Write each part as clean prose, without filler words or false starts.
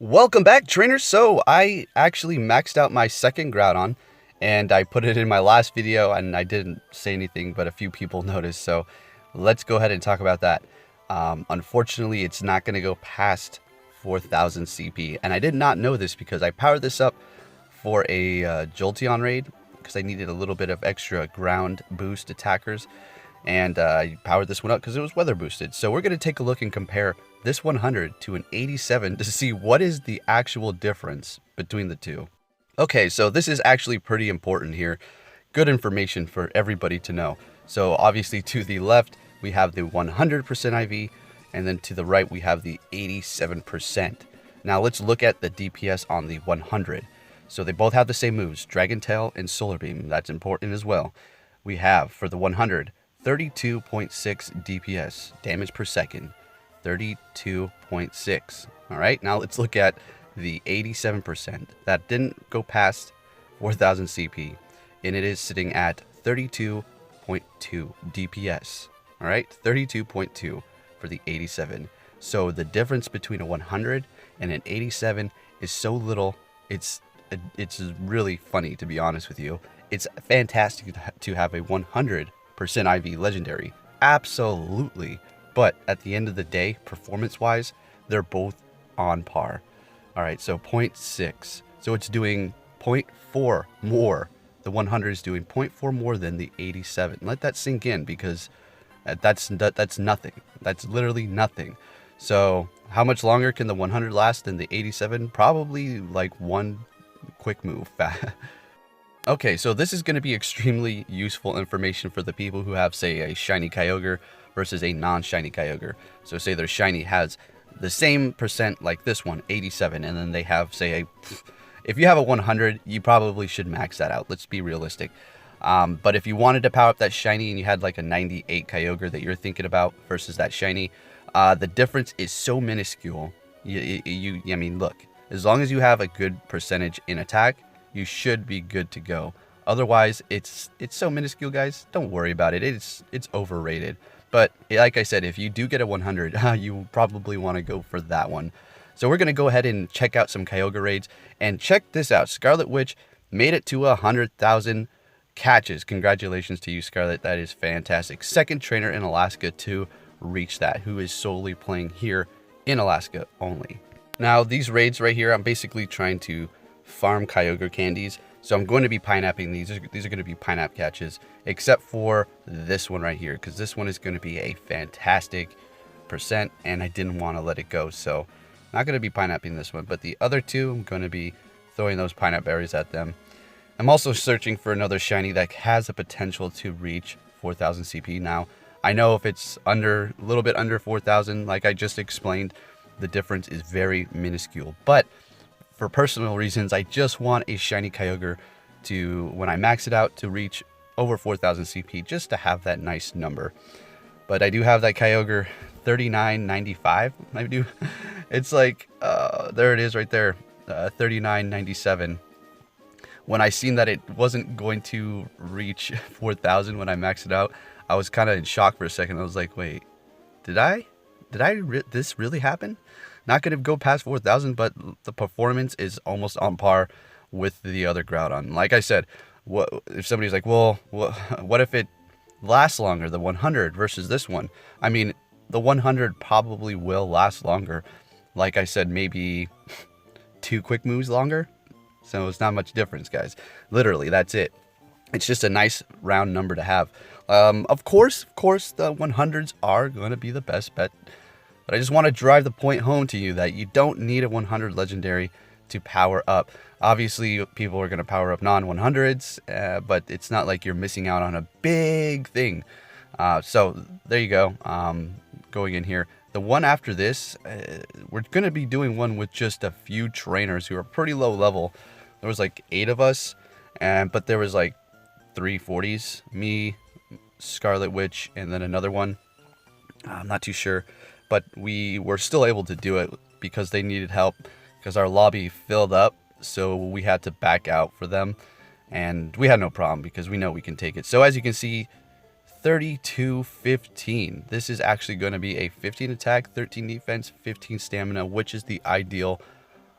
Welcome back, trainers. So I actually maxed out my second Groudon, and I put it in my last video, and I didn't say anything, but a few people noticed. So let's go ahead and talk about that. Unfortunately, it's not going to go past 4,000 CP, and I did not know this because I powered this up for a Jolteon raid because I needed a little bit of extra ground boost attackers, and I powered this one up because it was weather boosted. So we're going to take a look and compare this 100 to an 87 to see what is the actual difference between the two. Okay, so this is actually pretty important here. Good information for everybody to know. So obviously to the left, we have the 100% IV, and then to the right, we have the 87%. Now let's look at the DPS on the 100. So they both have the same moves, Dragon Tail and Solar Beam. That's important as well. We have, for the 100, 32.6 DPS, damage per second. 32.6. All right, now let's look at the 87%. That didn't go past 4,000 CP, and it is sitting at 32.2 DPS. All right, 32.2 for the 87. So the difference between a 100 and an 87 is so little. It's really funny, to be honest with you. It's fantastic to have a 100% IV legendary. Absolutely. But at the end of the day, performance-wise, they're both on par. All right, so 0.6. So it's doing 0.4 more. The 100 is doing 0.4 more than the 87. Let that sink in, because that's nothing. That's literally nothing. So how much longer can the 100 last than the 87? Probably like one quick move. Okay, so this is going to be extremely useful information for the people who have, say, a shiny Kyogre versus a non-shiny Kyogre. So say their shiny has the same percent like this one, 87, and then they have, say, if you have a 100, you probably should max that out. Let's be realistic. But if you wanted to power up that shiny and you had like a 98 Kyogre that you're thinking about versus that shiny, the difference is so minuscule. I mean, look, as long as you have a good percentage in attack, you should be good to go. Otherwise, it's so minuscule, guys. Don't worry about it. It's overrated. But like I said, if you do get a 100, you probably want to go for that one. So we're going to go ahead and check out some Kyogre raids. And check this out. Scarlet Witch made it to 100,000 catches. Congratulations to you, Scarlet. That is fantastic. Second trainer in Alaska to reach that, who is solely playing here in Alaska only. Now, these raids right here, I'm basically trying to farm Kyogre candies. So I'm going to be Pinaping these. These are going to be Pinap catches, except for this one right here, because this one is going to be a fantastic percent, and I didn't want to let it go. So not going to be Pinaping this one, but the other two, I'm going to be throwing those Pinap berries at them. I'm also searching for another shiny that has the potential to reach 4,000 CP. Now, I know if it's a little bit under 4,000, like I just explained, the difference is very minuscule. But for personal reasons, I just want a shiny Kyogre to, when I max it out, to reach over 4,000 CP, just to have that nice number. But I do have that Kyogre 39.95. I do. It's like, there it is right there, 39.97. When I seen that it wasn't going to reach 4,000 when I maxed it out, I was kind of in shock for a second. I was like, wait, this really happen? Not going to go past 4,000, but the performance is almost on par with the other Groudon. Like I said, what if somebody's like, well, what if it lasts longer, the 100 versus this one? I mean, the 100 probably will last longer. Like I said, maybe 2 quick moves longer. So it's not much difference, guys. Literally, that's it. It's just a nice round number to have. Of course, the 100s are going to be the best bet. But I just want to drive the point home to you that you don't need a 100 legendary to power up. Obviously, people are going to power up non-100s, but it's not like you're missing out on a big thing. So there you go. Going in here. The one after this, we're going to be doing one with just a few trainers who are pretty low level. There was like 8 of us, but there was like 3 40s. Me, Scarlet Witch, and then another one. I'm not too sure. But we were still able to do it because they needed help, because our lobby filled up, so we had to back out for them, and we had no problem because we know we can take it. So as you can see, 32-15. This is actually going to be a 15 attack, 13 defense, 15 stamina, which is the ideal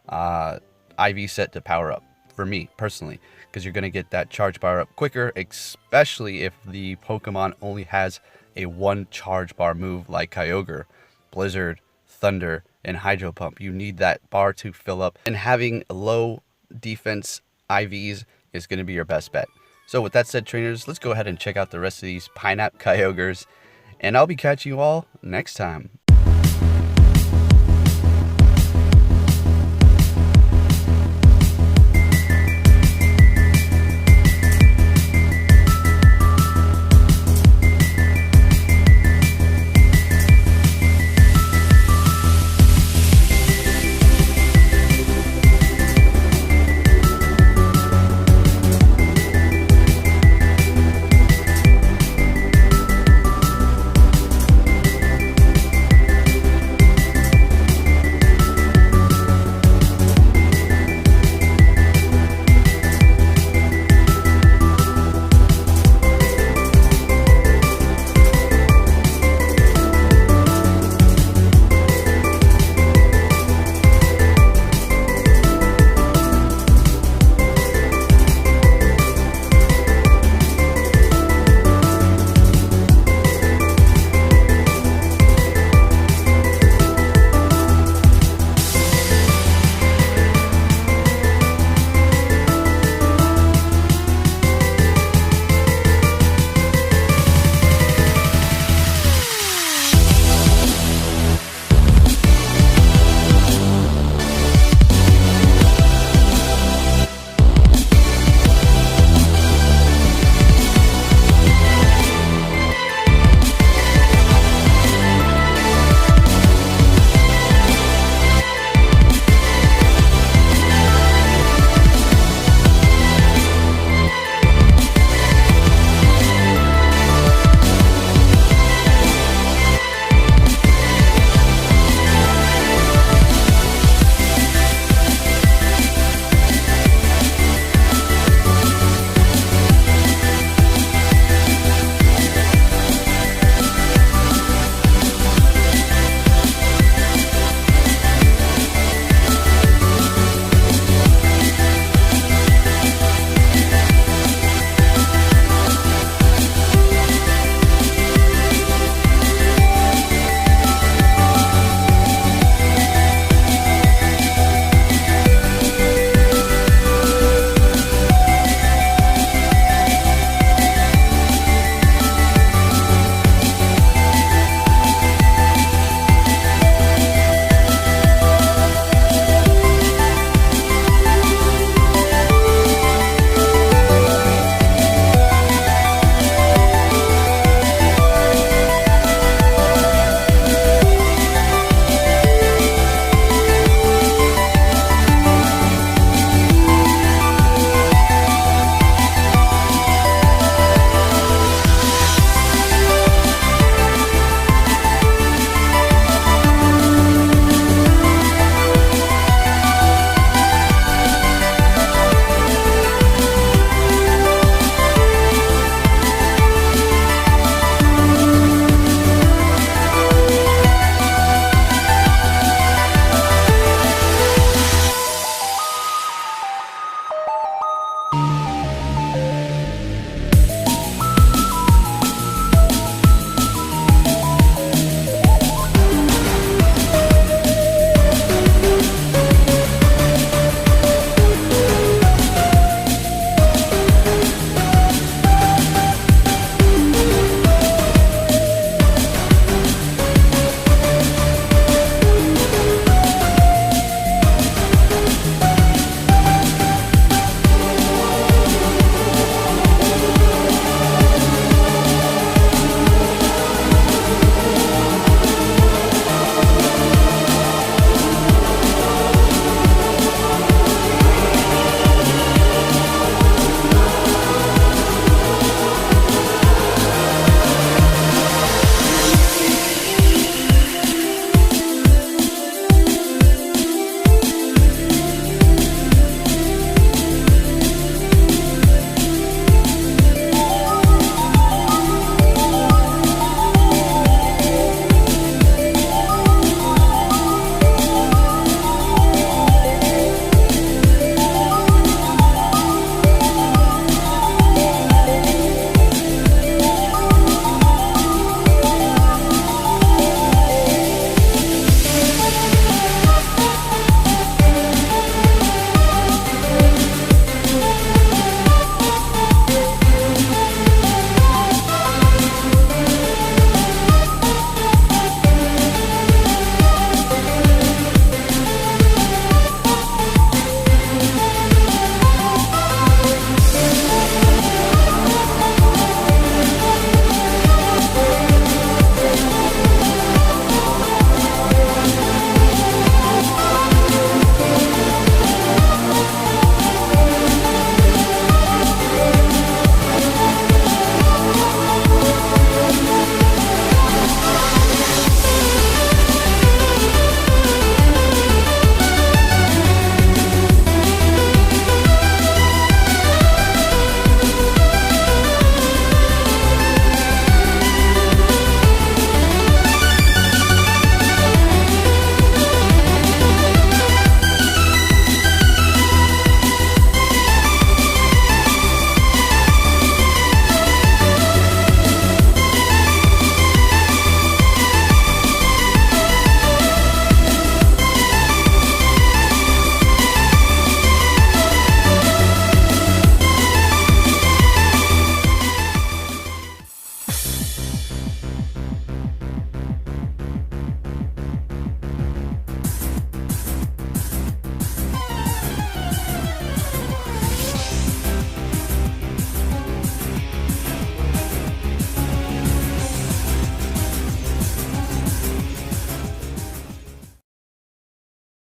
IV set to power up, for me personally, because you're going to get that charge bar up quicker, especially if the Pokemon only has a 1 charge bar move like Kyogre, Blizzard, Thunder, and Hydro Pump. You need that bar to fill up, and having low defense IVs is going to be your best bet. So with that said, trainers, let's go ahead and check out the rest of these Pinaping Kyogres, and I'll be catching you all next time.